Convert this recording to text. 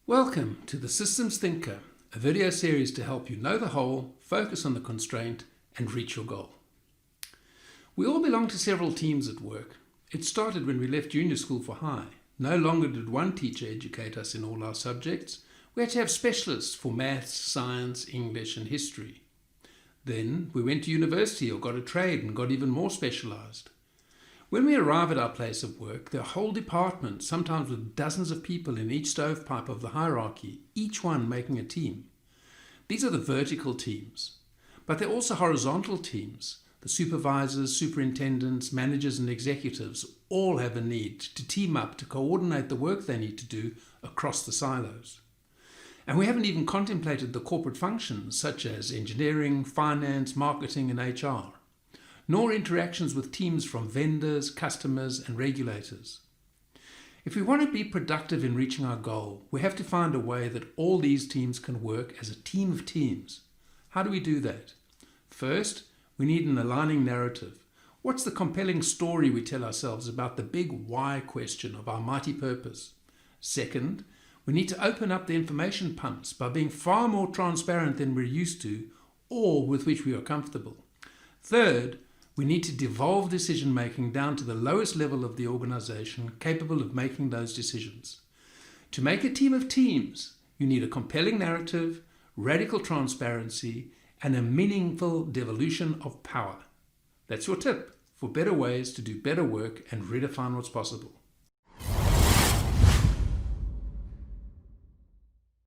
Welcome to The Systems Thinker, a video series to help you know the whole, focus on the constraint, and reach your goal. We all belong to several teams at work. It started when we left junior school for high. No longer did one teacher educate us in all our subjects. We had to have specialists for maths, science, English, and history. Then we went to university or got a trade and got even more specialized. When we arrive at our place of work, there are whole departments, sometimes with dozens of people in each stovepipe of the hierarchy, each one making a team. These are the vertical teams, but they're also horizontal teams. The supervisors, superintendents, managers, and executives all have a need to team up to coordinate the work they need to do across the silos. And we haven't even contemplated the corporate functions such as engineering, finance, marketing, and HR. Nor interactions with teams from vendors, customers, and regulators. If we want to be productive in reaching our goal, we have to find a way that all these teams can work as a team of teams. How do we do that? First, we need an aligning narrative. What's the compelling story we tell ourselves about the big why question of our mighty purpose? Second, we need to open up the information pumps by being far more transparent than we're used to or with which we are comfortable. Third, we need to devolve decision-making down to the lowest level of the organization capable of making those decisions. To make a team of teams, you need a compelling narrative, radical transparency, and a meaningful devolution of power. That's your tip for better ways to do better work and redefine what's possible.